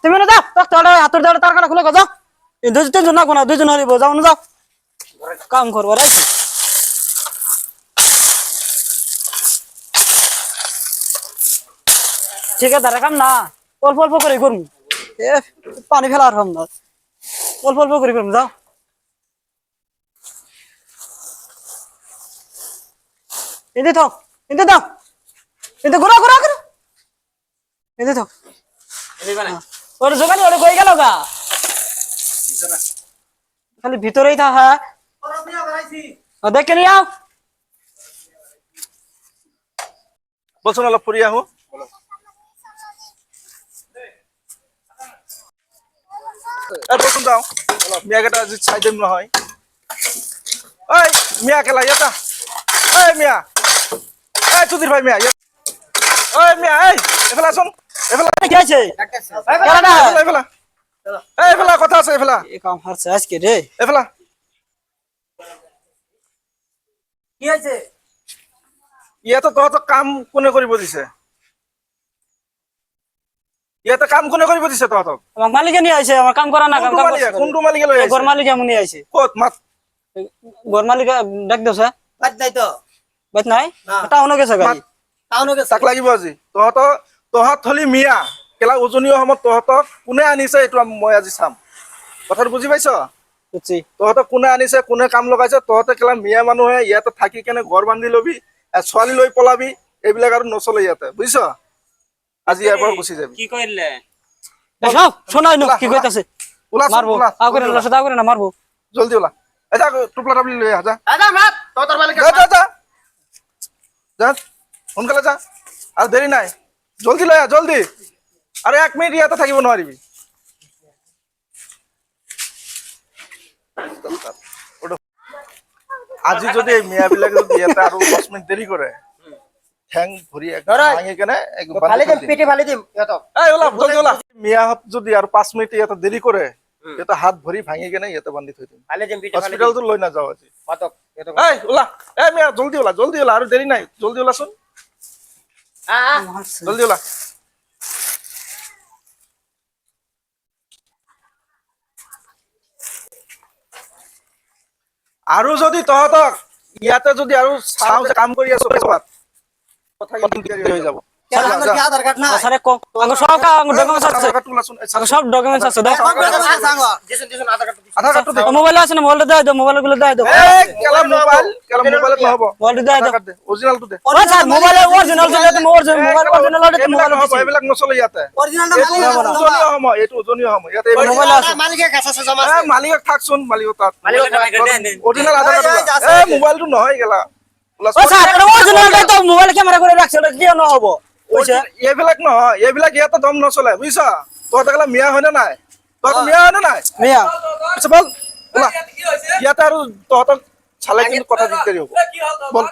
তুমি না যাও তোর হাতের দাঁড়ে তার কাটা খুলে যাও তিনজন না কোনা দুইজন হরিব যাও না যাও কাম করবো রাইছি ঠিক আছে দাঁড়া কাম না অল্প অল্প করে করবো পানি ফেলার হম না অল্প অল্প করে করবো যাও এতে থাক এতে দাও এতে ঘোরা ঘোরা করো এতে থাক ওর জোগানি ওরে কই গেল গা খালি ভিতরেই থা হ্যাঁ দেখে নিয়ে আও বলছো না ফুরি আহো বলুন দাও মিয়াকেটা আজি চাই দিম নহয় ওই মিয়া কেলা ইয়াতা ওই মিয়া এই চুদির ভাই মিয়া ওই মিয়া এই এফালা আসুন এফালা কি আছে এফালা না এফালা এই এফালা কথা আছে এফালা এই কাম হারছে আজকে রে এফালা কি আছে ইয়াতে তহঁতক কাম কোনে কৰিব দিছে ইয়াতে কাম কোনে কৰিব দিছে তহঁতক আমার মালিকে নিয়ে আইছে আমার কাম করা না কাম কোনটো মালিকে লৈ আহিছে ঘর মালিকে এমন নিয়ে আইছে ক'ত মাত ঘর মালিক ডাক দেও স্যার বাদ নাই তো বাত নাই টাউনে গেছে গাড়ি টাউনে গেছে তাক লাগিব আজি তহঁত হলি মিয়া কেলা উজনীয় সময়ত তহঁতক কোনে আনিছে এইটো মই আজি চাম কথাটো বুজি পাইছ বুঝছি তহঁতক কোনে আনিছে কোনে কাম লগাইছে তহঁতে কেলা মিয়া মানুহে ইয়াতে থাকি কেনে ঘৰ বান্ধি লবি ছোৱালী লৈ পলাবি এইবিলাক আৰু নচলে ইয়াতে বুজিছ আজি ইয়াৰ পৰা গুচি যাবি কি কইলে যাও শোনাই নো কি কইতাছে ওলা মারবো আগরে না সদা আগরে না মারবো জলদি ওলা এটা টুপলা টাপলি লৈ আহ যা আদা মাত তোর মালিক যা যা যা যা সোনকালে যা আৰু দেৰি নাই জলদি লৈ আহ জলদি আৰু 1 মিনিট ইয়াতে থাকিব নোৱাৰিবি আজি যদি এই মিয়াবিলাকে যদি ইয়াতে আৰু 10 মিনিট দেৰি কৰে ঠেং ভৰি একদম ভাঙি কেনে একদম ফালি দিম পেটে ফালি দিম ইহঁতক এই ওলা জলদি ওলা মিয়াহত যদি আৰু 5 মিনিট ইয়াতে দেৰি কৰে এটা হাত ভৰি ভাঙি কেনে ইয়াতে বান্ধি থৈ দিম ফালি দিম পেটে ফালি দিম হস্পিটালটো লৈ নাযাওঁ আজি মাতক ইহঁতক এই ওলা এই মিয়া জলদি ওলা আৰু দেৰি নাই জলদি ওলাচোন আ জলদি ওলা আৰু যদি তহঁতক ইয়াতে যদি আৰু চাওঁ যে কাম কৰি আছো কথা কিন্তু হৈ যাব আমার কি আধার কার্ড না স্যার কো আঙ্গ সব ডকুমেন্টস আছে আঙ্গ সব ডকুমেন্টস আছে দাও দিছুন দিছুন আধার কার্ড আধার কার্ড দে মোবাইল আছে না মোবাইল দাও মোবাইল গুলো দাও এই কেলা মোবাইলত নহব মোবাইল দাও অৰিজিনালটো দে ও স্যার মোবাইল অরিজিনাল তো মোবাইল অরিজিনাল হলে মোবাইল এইবিলাক নচলে ইয়াতে অরিজিনালটা এইটো উজনীয় সময় ইয়াতে মোবাইল আছে মালিকের কাছে আছে জমা এই মালিকক থাকচোন মালিকক তাত মালিকের অৰিজিনাল আধাৰ কাৰ্ড এই মোবাইলটো নহয় গেলা ও স্যার এটা অরিজিনাল তো মোবাইল ক্যামেরা করে রাখছে ওটা কি না হবো এইবিলাক নহয় এইবিলাক ইয়াতে দম নচলে বুজিছ তহঁতে কেলা মিয়া হয় নে নাই তহঁতে মিয়া হয় নে নাই মিয়া আচ্ছা বল ওলা ইয়াতে আৰু তহঁতক চালে কিন্তু কথা দিগদাৰি হ'ব বল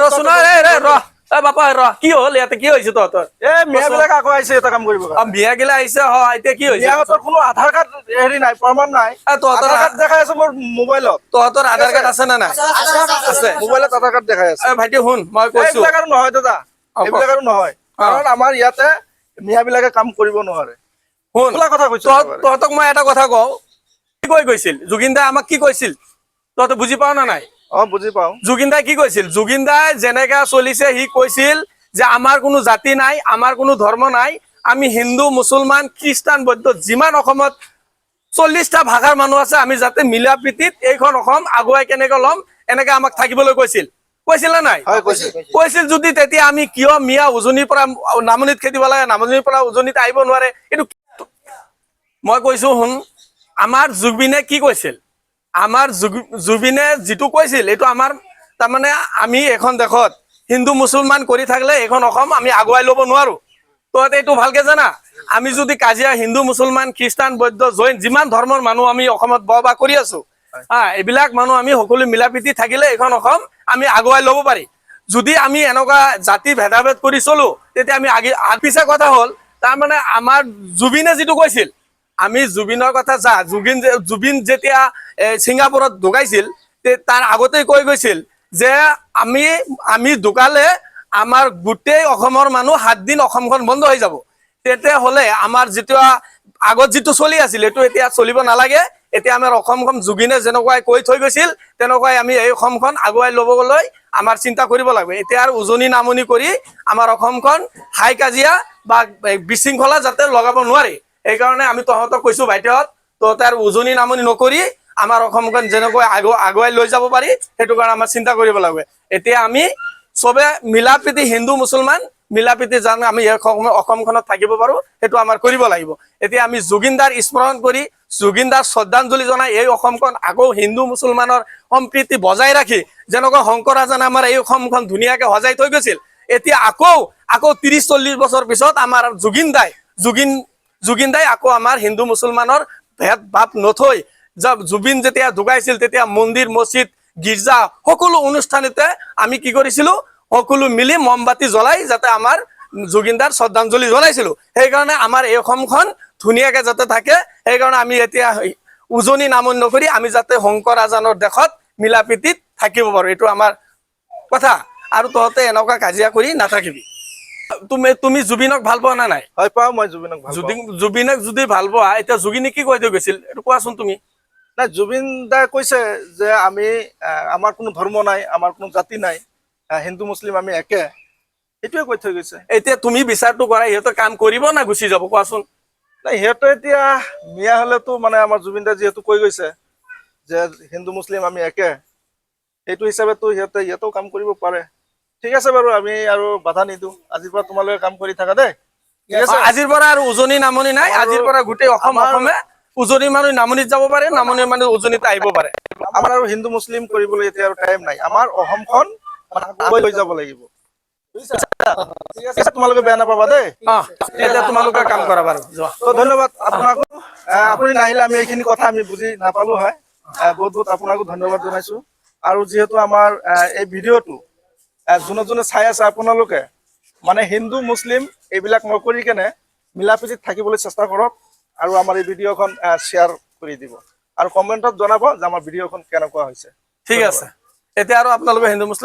ৰচোন বাপা কি হল ইয়াতে কি হৈছে তহঁতৰ মিয়াবিলাক আকৌ আহিছে এটা কাম কৰিব বিয়া গিলা আহিছে এতিয়া কি হৈছে মিয়াহঁতৰ কোনো আধাৰ কাৰ্ড হেৰি নাই প্ৰমাণ নাই তহঁতৰ আধাৰ কাৰ্ড দেখাই আছে মোৰ মোবাইলত তহঁতৰ আধাৰ কাৰ্ড আছে নে নাই আছে মোবাইলত আধাৰ কাৰ্ড দেখাই আছে ভাইটি শুন মই কৈছো এইবিলাক আৰু নহয় দাদা এইবিলাক আৰু নহয় কাৰণ আমাৰ ইয়াতে মিয়াবিলাকে কাম কৰিব নোৱাৰে শুন খোলা কথা কৈছো তহঁতক মই এটা কথা কওঁ কি কৈ গৈছিল জুগিন দাই আমাক কি কৈছিল তহঁতে বুজি পাও না নাই বুজি পাও জুগিন দাই কি কৈছিল জুগিন দাই যেনেকা চলিছে সি কৈছিল যে আমাৰ কোনো জাতি নাই আমাৰ কোনো ধৰ্ম নাই আমি হিন্দু মুছলমান খ্ৰীষ্টান বৌদ্ধ যিমান অসমত 40টা ভাষাৰ মানুহ আছে আমি যাতে মিলা প্ৰীতিত এইখন অসম আগুৱাই কেনেকৈ ল'ম এনেকে আমাক থাকিবলৈ কৈছিল না নাই কৈছিল যদি তেতিয়া আমি কিয় মিয়া উজনিৰ পৰা নামনিত খেদিব লাগে নামনিৰ পৰা উজনিত আহিব নোৱাৰে এইটো মই কৈছো শুন আমাৰ জুবিনে কি কৈছিল আমাৰ জুবিনে যিটো কৈছিল এইটো আমাৰ তাৰমানে আমি এখন দেশত হিন্দু মুছলমান কৰি থাকিলে এখন অসম আমি আগুৱাই ল'ব নোৱাৰো তহঁতে এইটো ভালকে জানা আমি যদি কাজিয়া হিন্দু মুছলমান খ্ৰীষ্টান বৌদ্ধ জৈন যিমান ধৰ্মৰ মানুহ আমি অসমত বসবাস কৰি আছো এইবিলাক মানুহ আমি সকলো মিলা প্ৰীতি থাকিলে এখন অসম আমি আগুৱাই ল'ব পাৰি যদি আমি এনেকুৱা জাতি ভেদাভেদ কৰি চলো তেতিয়া আমি পিছে কথা হ'ল তাৰমানে আমাৰ জুবিনে যিটো কৈছিল আমি জুবিনৰ কথা জুবিন যেতিয়া ছিংগাপুৰত ঢুকাইছিল তাৰ আগতেই কৈ গৈছিল যে আমি ঢুকালে আমাৰ গোটেই অসমৰ মানুহ 7 দিন অসমখন বন্ধ হৈ যাব তেতিয়া হলে আমাৰ যিটো আগত যিটো চলি আছিল এইটো এতিয়া চলিব নালাগে। এতিয়া আমাৰ অসমখন যোগিনে যেনেকুৱাই কৈ থৈ গৈছিল তেনেকুৱাই আমি এই অসমখন আগুৱাই ল'বলৈ আমাৰ চিন্তা কৰিব লাগিব। এতিয়া আৰু উজনি নামনি কৰি আমাৰ অসমখন হাই কাজিয়া বা বিশৃংখলা যাতে লগাব নোৱাৰি, সেইকাৰণে আমি তহঁতক কৈছো ভাইটিহঁত, তহঁতে আৰু উজনি নামনি নকৰি আমাৰ অসমখন যেনেকৈ আগুৱাই লৈ যাব পাৰি সেইটো কাৰণে আমাৰ চিন্তা কৰিব লাগিব। এতিয়া আমি চবে মিলা প্ৰীতি হিন্দু মুছলমান মিলা প্ৰীতি জানো আমি এই অসমখনত থাকিব পাৰো সেইটো আমাৰ কৰিব লাগিব। এতিয়া আমি জুবিনদাৰ স্মৰণ কৰি জুবিনদাৰ শ্ৰদ্ধাঞ্জলি জনাই এই অসমখন আকৌ হিন্দু মুছলমানৰ সম্প্ৰীতি বজাই ৰাখি যেনেকৈ শংকৰাজানে আমাৰ এই অসমখন ধুনীয়াকে সজাই থৈ গৈছিল, এতিয়া আকৌ 30-40 বছৰ পিছত আমাৰ জুবিন দাই আকৌ আমাৰ হিন্দু মুছলমানৰ ভেদ ভাৱ নথৈ জুবিন যেতিয়া ঢুকাইছিল তেতিয়া মন্দিৰ মছজিদ গীৰ্জা সকলো অনুষ্ঠানতে আমি কি কৰিছিলো, সকলো মিলি মমবাতি জ্বলাই যাতে আমাৰ জুবিনদাৰ শ্ৰদ্ধাঞ্জলি জনাইছিলো। সেইকাৰণে আমাৰ এই অসমখন ধুনীয়াকে যাতে থাকে সেইকাৰণে আমি এতিয়া উজনি নামনি নকৰি আমি যাতে শংকৰ আজানৰ দেশত মিলা প্ৰীতিত থাকিব পাৰো, এইটো আমাৰ কথা। আৰু তহঁতে এনেকুৱা কাজিয়া কৰি নাথাকিবি। তুমি জুবিনক ভাল পোৱা না নাই? হয় পাওঁ, মই জুবিনক ভাল পাওঁ। জুবিনক যদি ভাল পোৱা এতিয়া জুবিনে কি কৈ থৈ গৈছিল এইটো কোৱাচোন তুমি। নাই, জুবিন দাই কৈছে যে আমি আমাৰ কোনো ধৰ্ম নাই, আমাৰ কোনো জাতি নাই, হিন্দু মুছলিম আমি একে, সেইটোৱে কৈ থৈ গৈছে। এতিয়া তুমি বিচাৰটো কৰা সিহঁতে কাম কৰিব না গুচি যাব কোৱাচোন। নাই, সিহঁতে এতিয়া মিয়া হলেতো মানে আমাৰ জুবিন দাই যিহেতু কৈ গৈছে যে হিন্দু মুছলিম আমি একে, সেইটো হিচাপেতো সিহঁতেও কাম কৰিব পাৰে। ঠিক আছে বাৰু, আমি আৰু বাধা নিদিওঁ। আজিৰ পৰা তোমালোকে কাম কৰি থাকা দেই, ঠিক আছে? আজিৰ পৰা আৰু উজনি নামনি নাই, আজিৰ পৰা গোটেই অসমে উজনি মানুহ নামনিত যাব পাৰে, নামনি মানুহ উজনিত আহিব পাৰে। আমাৰ আৰু হিন্দু মুছলিম কৰিবলৈ এতিয়া আৰু টাইম নাই, আমাৰ অসমখন মানে আগুৱাই লৈ যাব লাগিব। ঠিক আছে, তোমালোকে বেয়া নাপাবা দেই। এতিয়া তোমালোকে কাম কৰা বাৰু, যোৱা। তো ধন্যবাদ আপোনাকো। আপুনি নাহিলে আমি এইখিনি কথা আমি বুজি নাপালো হয়। বহুত বহুত আপোনাকো ধন্যবাদ জনাইছো। আৰু যিহেতু আমাৰ এই ভিডিঅ'টো যোনে চাই আছে আপোনালোকে মানে হিন্দু মুছলিম এইবিলাক নকৰি কেনে মিলা প্ৰীতিত থাকিবলৈ চেষ্টা কৰক আৰু আমাৰ এই ভিডিঅ'খন শ্বেয়াৰ কৰি দিব আৰু কমেণ্টত জনাব যে আমাৰ ভিডিঅ'খন কেনেকুৱা হৈছে। ঠিক আছে, এতিয়া আৰু আপোনালোকে হিন্দু মুছলিম